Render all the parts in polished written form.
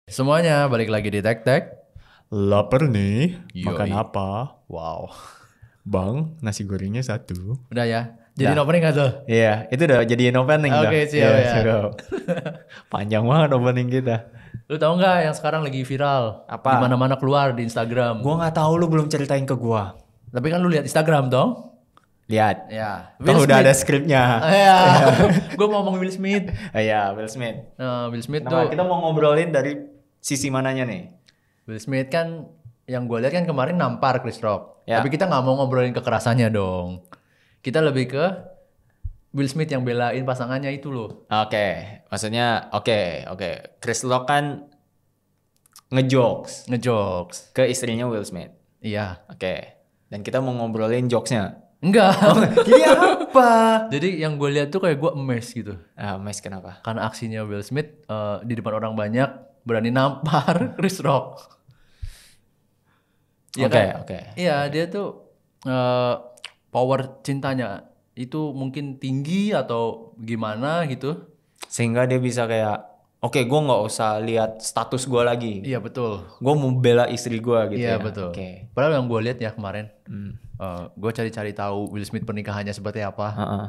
Semuanya balik lagi di Tek Tek. Laper nih, Yoi. makan apa? Wow. Bang, nasi gorengnya 1. Udah ya. Jadi Dah. opening gak tuh? Iya, itu udah jadiin opening dah. Oke, siap Iya, ya. siap. Panjang banget opening kita. Lu tahu nggak yang sekarang lagi viral? Apa? Di mana-mana keluar di Instagram. Gua nggak tahu, lu belum ceritain ke gua. Tapi kan lu lihat Instagram dong? Lihat. Ya. Toh udah ada skripnya. Iya. Gue mau ngomong Will Smith. Iya, Will Smith. Nah, Will Smith Nah, tuh. kita mau ngobrolin dari sisi mananya nih? Will Smith kan yang gue lihat kan kemarin nampar Chris Rock. Ya. Tapi kita nggak mau ngobrolin kekerasannya dong. Kita lebih ke Will Smith yang belain pasangannya itu loh. Oke, maksudnya oke. Chris Rock kan ngejokes Ngejokes. ke istrinya Will Smith. Iya. Oke. Dan kita mau ngobrolin jokesnya. Enggak. Jadi apa? Jadi yang gue lihat tuh kayak gue emes gitu. Mas kenapa? Karena aksinya Will Smith di depan orang banyak berani nampar Chris Rock. Iya Oke, kan? oke. Iya, dia tuh power cintanya itu mungkin tinggi atau gimana gitu. Sehingga dia bisa kayak, oke, gue nggak usah lihat status gue lagi. Iya betul. Gue mau bela istri gue gitu Iya ya. betul. Oke. Padahal yang gue lihat ya kemarin, gue cari-cari tahu Will Smith pernikahannya seperti apa. Heeh.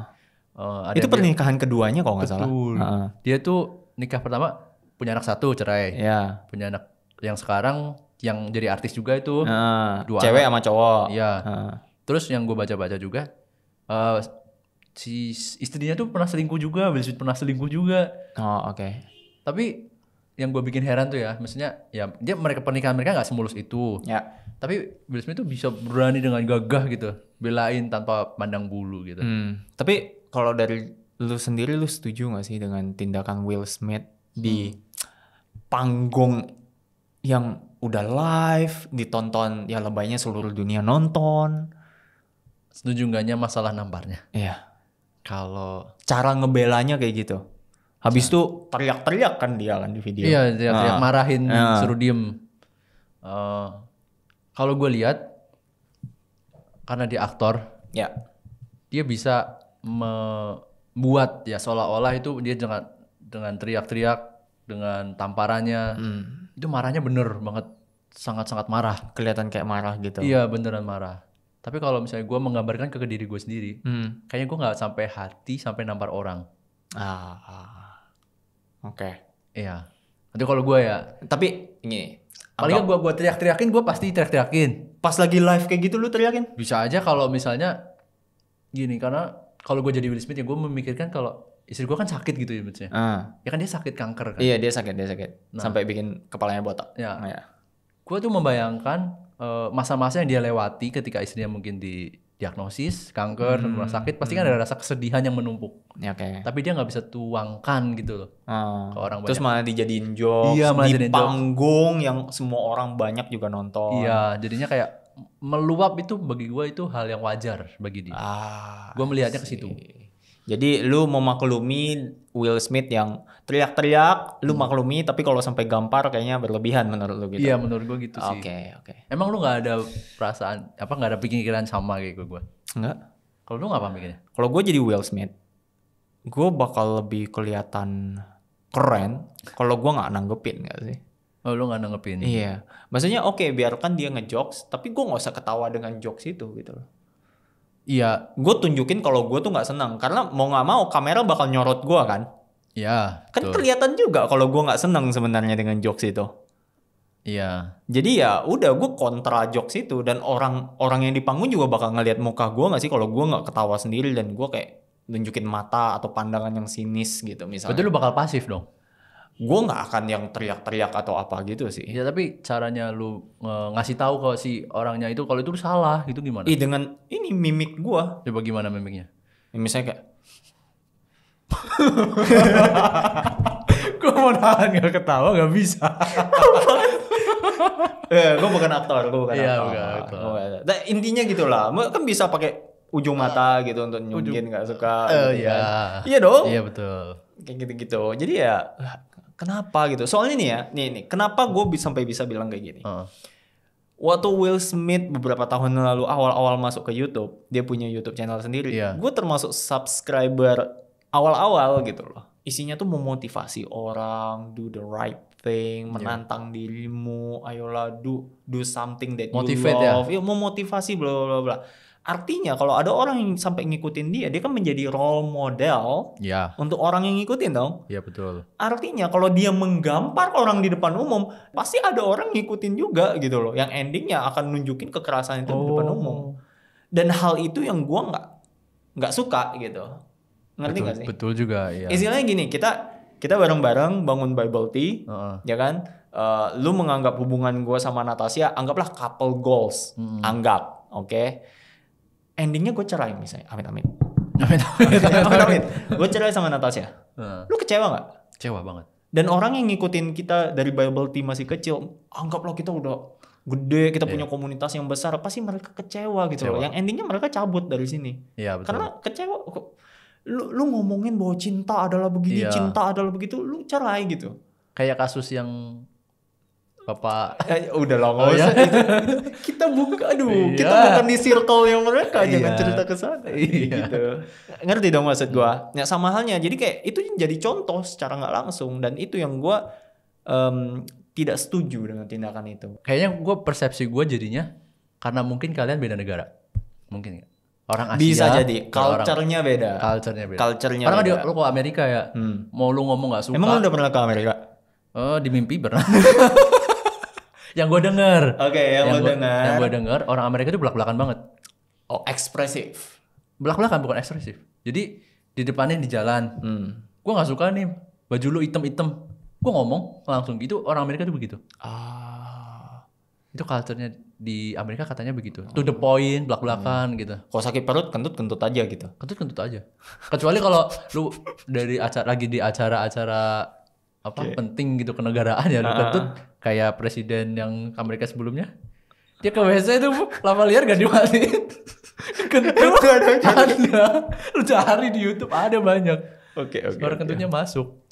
Ada Itu yang pernikahan keduanya kalau nggak salah. betul. Heeh. Dia tuh nikah pertama punya anak 1 cerai. Ya. Punya anak yang sekarang yang jadi artis juga itu. Dua Cewek sama cowok. Iya. Heeh. Terus yang gue baca-baca juga, si istrinya tuh pernah selingkuh juga, Will Smith pernah selingkuh juga. Oh oke. Tapi yang gue bikin heran tuh ya, maksudnya ya pernikahan mereka nggak semulus itu. Ya. Tapi Will Smith tuh bisa berani dengan gagah gitu, belain tanpa pandang bulu gitu. Tapi kalau dari lu sendiri, lu setuju nggak sih dengan tindakan Will Smith di panggung yang udah live, ditonton ya lebaynya seluruh dunia nonton? Setuju nggaknya masalah namparnya? Iya. Kalau Cara ngebelanya kayak gitu. Habis itu teriak-teriak kan dia kan di video. iya teriak-teriak marahin Ah. suruh diem. Kalau gue lihat karena dia aktor, Ya. dia bisa membuat ya seolah-olah itu dia dengan teriak-teriak, dengan tamparannya, itu marahnya bener banget, sangat-sangat marah. Kelihatan kayak marah gitu. Iya beneran marah. Tapi kalau misalnya gue menggambarkan ke diri gue sendiri, kayaknya gue nggak sampai hati sampai nampar orang. Oke. Iya. Nanti kalau gue ya, Tapi ini paling gue teriak-teriakin, gue pasti teriak-teriakin. pas lagi live kayak gitu lu teriakin? Bisa aja kalau misalnya gini, karena kalau gue jadi Will Smith ya gue memikirkan kalau istri gue kan sakit gitu ya maksudnya. Ya kan dia sakit kanker kan. Iya dia sakit. Sampai bikin kepalanya botak. Ya. Ya. Gue tuh membayangkan masa-masa yang dia lewati ketika istrinya mungkin didiagnosis kanker, rumah sakit, pasti kan ada rasa kesedihan yang menumpuk. Ya, oke. Tapi dia nggak bisa tuangkan gitu loh ke orang Terus banyak. malah dijadiin jokes Iya, malah di jadiin jokes. panggung yang semua orang banyak juga nonton. Iya, jadinya kayak meluap itu bagi gue itu hal yang wajar bagi dia. Gue melihatnya ke situ. Jadi lu memaklumi Will Smith yang teriak-teriak, lu maklumi, tapi kalau sampai gampar kayaknya berlebihan menurut lu gitu. Iya, menurut gue gitu sih. Oke. Emang lu nggak ada perasaan nggak ada pikiran sama kayak gue? Enggak. Kalau lu nggak apa mikirnya? Kalau gue jadi Will Smith, gue bakal lebih kelihatan keren kalau gue nggak nanggepin, nggak sih? Oh, lu nggak nanggepin? Iya. Maksudnya oke, biarkan dia ngejokes, tapi gue nggak usah ketawa dengan jokes itu gitu loh. Iya, Gue tunjukin kalau gue tuh nggak senang, karena mau nggak mau kamera bakal nyorot gue kan. iya. Kan betul. kelihatan juga kalau gue nggak senang sebenarnya dengan jokes itu. Iya, Jadi ya udah gue kontra jokes itu, dan orang yang di panggung juga bakal ngelihat muka gue nggak sih kalau gue nggak ketawa sendiri dan gue kayak nunjukin mata atau pandangan yang sinis gitu misalnya. berarti lu bakal pasif dong? Gue nggak akan yang teriak-teriak atau apa gitu sih. Iya, tapi caranya lu ngasih tahu kalau si orangnya itu kalau itu salah, itu gimana? Dengan ini mimik gue, Coba gimana mimiknya? misalnya kayak Gue mau nahan gak ketawa gak bisa. gue bukan aktor, Iya, bukan aktor. Nah, intinya gitulah, kan bisa pakai ujung mata gitu untuk nyungkin nggak suka. Gitu Iya. kan. Iya dong. Iya betul. Kayak gitu-gitu. Jadi ya kenapa gitu? Soalnya nih ya, nih kenapa gue sampai bisa bilang kayak gini? Waktu Will Smith beberapa tahun lalu awal-awal masuk ke YouTube, dia punya YouTube channel sendiri. Iya. Gue termasuk subscriber awal-awal gitu loh. Isinya tuh memotivasi orang, do the right thing, menantang dirimu, ayolah do something that Motivate you love. Ya, memotivasi bla bla bla. Artinya kalau ada orang yang sampai ngikutin dia kan menjadi role model Ya. untuk orang yang ngikutin dong. Iya betul. Artinya kalau dia menggampar orang di depan umum, pasti ada orang ngikutin juga gitu loh. Yang endingnya akan nunjukin kekerasan itu di depan umum. Dan hal itu yang gua nggak suka gitu. Ngerti nggak sih? Betul juga, iya. Istilahnya gini, kita bareng-bareng bangun Bible Tea, ya kan? Lu menganggap hubungan gue sama Natasha, anggaplah couple goals, anggap, oke? Endingnya gue cerai misalnya, amit-amit. Amit-amit. Gue cerai sama Natasha. Lu kecewa nggak? Kecewa banget. Dan orang yang ngikutin kita dari Bible Tea masih kecil, anggaplah kita udah gede, kita punya komunitas yang besar, pasti mereka kecewa gitu loh. Yang endingnya mereka cabut dari sini. Iya betul. Karena kecewa. Lu ngomongin bahwa cinta adalah begini, cinta adalah begitu, lu cerai gitu. Kayak kasus yang Bapak udah lah nggak usah. Kita buka, kita bukan di circle yang mereka, jangan cerita ke sana. Gitu. Ngerti dong maksud gua? Ya sama halnya. Jadi kayak itu jadi contoh secara nggak langsung, dan itu yang gua tidak setuju dengan tindakan itu. Kayaknya persepsi gue jadinya karena mungkin kalian beda negara, mungkin nggak? Orang Asia bisa jadi culture-nya beda. Karena beda. Lu ke Amerika ya, mau lu ngomong nggak suka. Emang lu udah pernah ke Amerika? Oh, di mimpi pernah. Yang gue denger. Oke, yang gue denger orang Amerika itu belak-belakan banget. Oh, ekspresif. Belak-belakan bukan ekspresif. Jadi di depannya di jalan, gue nggak suka nih baju lu hitam-hitam. Gue ngomong langsung gitu. Orang Amerika itu begitu. Itu culture-nya di Amerika katanya begitu. To the point, belak-belakan gitu. Kalau sakit perut kentut-kentut aja gitu. Kentut-kentut aja. Kecuali kalau lu lagi di acara-acara penting gitu kenegaraan ya, lu kentut kayak presiden yang Amerika sebelumnya. Dia ke WC itu lama liar gak dimatiin. Kentut ada. Lu cari di YouTube ada banyak. Oke. Suara kentutnya masuk.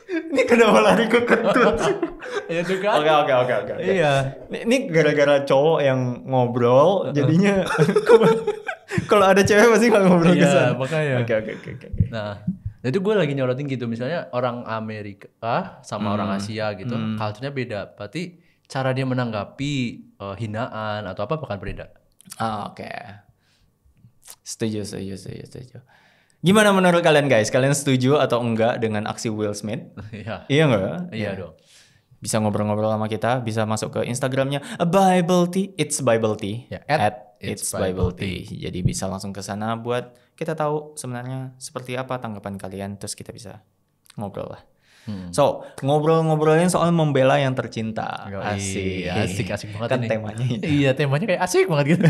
Ini kenapa lari ke kentut? Ya tuh kan. Oke. Iya. Ini gara-gara cowok yang ngobrol, jadinya kalau ada cewek pasti nggak ngobrol ke sana. Iya, makanya. Oke. Nah, itu gue lagi nyorotin gitu. Misalnya orang Amerika sama orang Asia gitu, culture-nya beda. Berarti cara dia menanggapi hinaan atau apa bukan beda. Oke. Setuju. Gimana menurut kalian guys? Kalian setuju atau enggak dengan aksi Will Smith? Iya nggak? Iya dong. Bisa ngobrol-ngobrol sama kita, bisa masuk ke Instagramnya Bible Tea, It's Bible Tea, at It's Bible Tea. Jadi bisa langsung ke sana buat kita tahu sebenarnya seperti apa tanggapan kalian, terus kita bisa ngobrol lah. So, ngobrol-ngobrolin soal membela yang tercinta. Asik banget kan ini. Temanya ini. Iya, temanya kayak asik banget gitu.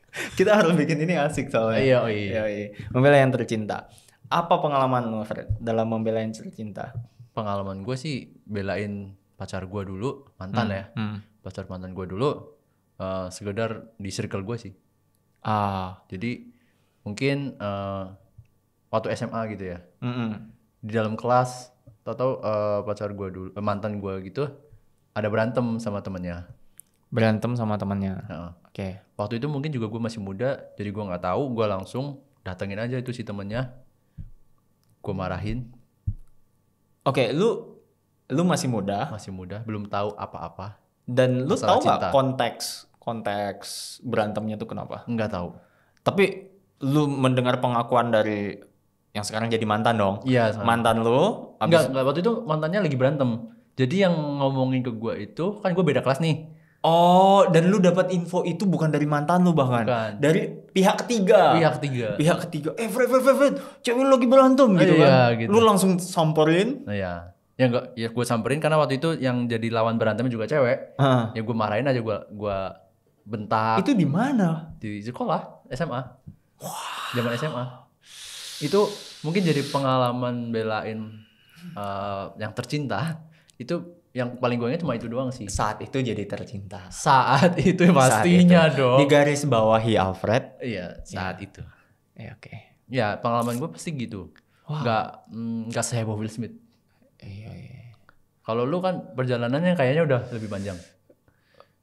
Kita harus bikin ini asik soalnya. Iya. Membela yang tercinta. Apa pengalaman lu, Fred, dalam membela yang tercinta? Pengalaman gue sih belain pacar gue dulu, mantan ya. Pacar mantan gue dulu, sekedar di circle gue sih. Jadi mungkin waktu SMA gitu ya. Di dalam kelas, tahu pacar gue dulu, mantan gue gitu, ada berantem sama temennya. Oke. Waktu itu mungkin juga gue masih muda, jadi gue nggak tahu, gue langsung datengin aja itu si temennya, gue marahin. Oke, lu masih muda, belum tahu apa-apa. Dan lu tahu nggak konteks berantemnya tuh kenapa? Nggak tahu. Tapi lu mendengar pengakuan dari yang sekarang jadi mantan dong? Iya. Mantan lu? Enggak, waktu itu mantannya lagi berantem. Jadi yang ngomongin ke gue itu, kan gue beda kelas nih. Oh, dan lu dapat info itu bukan dari mantan lu bahkan? Bukan. Dari pihak ketiga? Fred, cewek lu lagi berantem gitu kan? Gitu. Lu langsung samperin? Iya. Ya gue samperin karena waktu itu yang jadi lawan berantemnya juga cewek. Ya gue marahin aja, gue bentak. Itu di mana? Di sekolah, SMA. Zaman SMA. Itu mungkin jadi pengalaman belain yang tercinta. Itu yang paling gue ingat cuma itu doang sih. Saat itu jadi tercinta. Saat itu pastinya dong. Di garis bawahi Alfred. Iya, saat itu. Oke. Ya, pengalaman gue pasti gitu. Nggak seheboh Will Smith. Iya. Kalau lu kan perjalanannya kayaknya udah lebih panjang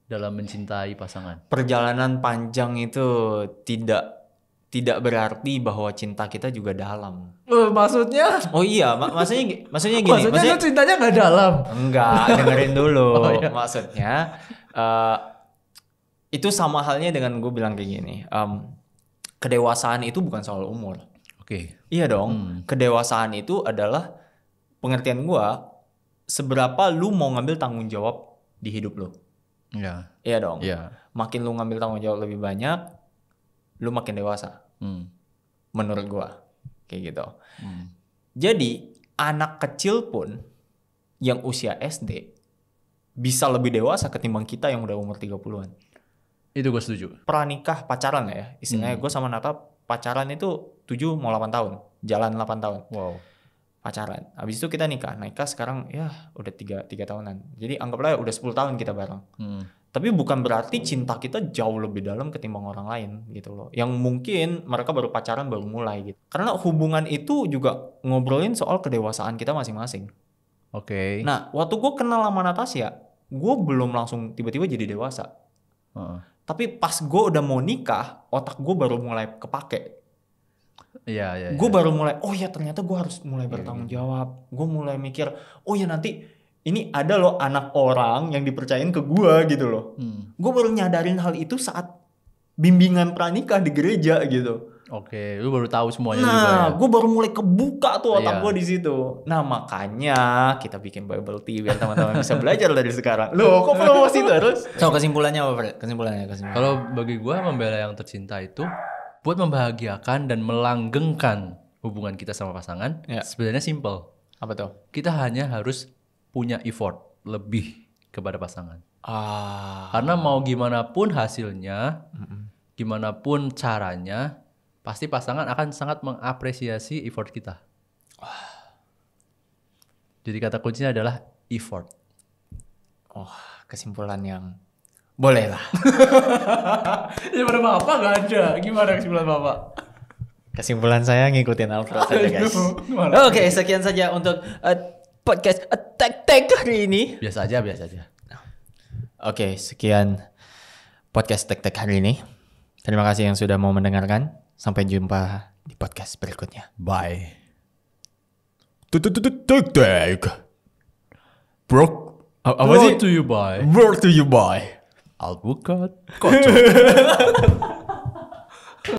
dalam mencintai pasangan. Perjalanan panjang itu tidak tidak berarti bahwa cinta kita juga dalam. Maksudnya? Oh iya, maksudnya gini. Maksudnya cintanya nggak dalam? Enggak, dengerin dulu. Oh, iya. Maksudnya itu sama halnya dengan gue bilang kayak gini. Kedewasaan itu bukan soal umur. Oke. Iya dong. Kedewasaan itu adalah pengertian gue seberapa lu mau ngambil tanggung jawab di hidup lu. Iya. Iya dong. Iya. Makin lu ngambil tanggung jawab lebih banyak, lu makin dewasa. Menurut gua kayak gitu. Jadi anak kecil pun yang usia SD bisa lebih dewasa ketimbang kita yang udah umur 30-an. Itu gue setuju. Pranikah pacaran lah ya. Istilahnya gue sama Nata pacaran itu 7 mau 8 tahun. Jalan 8 tahun. Wow. Pacaran. Habis itu kita nikah. Nikah sekarang ya udah 3 tahunan. Jadi anggaplah udah 10 tahun kita bareng. Tapi bukan berarti cinta kita jauh lebih dalam ketimbang orang lain gitu loh. Yang mungkin mereka baru pacaran baru mulai gitu. Karena hubungan itu juga ngobrolin soal kedewasaan kita masing-masing. Oke. Nah, waktu gue kenal sama Natasha, gue belum langsung tiba-tiba jadi dewasa. Tapi pas gue udah mau nikah, otak gue baru mulai kepake. Iya. Gue baru mulai, oh ya ternyata gue harus mulai bertanggung jawab. Gue mulai mikir, oh ya nanti ini ada loh anak orang yang dipercayain ke gue gitu loh. Gue baru nyadarin hal itu saat bimbingan pranikah di gereja gitu. Oke, lu baru tahu semuanya juga ya. Nah, gue baru mulai kebuka tuh otak gue di situ. Nah, makanya kita bikin Bible Tea biar teman-teman bisa belajar dari sekarang. Loh, kok promosi terus? So, kesimpulannya apa, Fred? Kesimpulannya. Kalau bagi gue membela yang tercinta itu buat membahagiakan dan melanggengkan hubungan kita sama pasangan. Sebenarnya simple. Apa tuh? Kita hanya harus punya effort lebih kepada pasangan. Karena mau gimana pun hasilnya, gimana pun caranya, pasti pasangan akan sangat mengapresiasi effort kita. Jadi kata kuncinya adalah effort. Kesimpulan yang boleh lah. Daripada Bapak gak ada. Gimana kesimpulan Bapak? Kesimpulan saya ngikutin Alfred saja, guys. Oke, sekian saja untuk podcast Tek hari ini. Biasa aja. Oke, sekian podcast Tek hari ini. Terima kasih yang sudah mau mendengarkan. Sampai jumpa di podcast berikutnya. Bye. Tek. Bro, apa sih? Brought to you by Brought to you by Alpukat Kocok.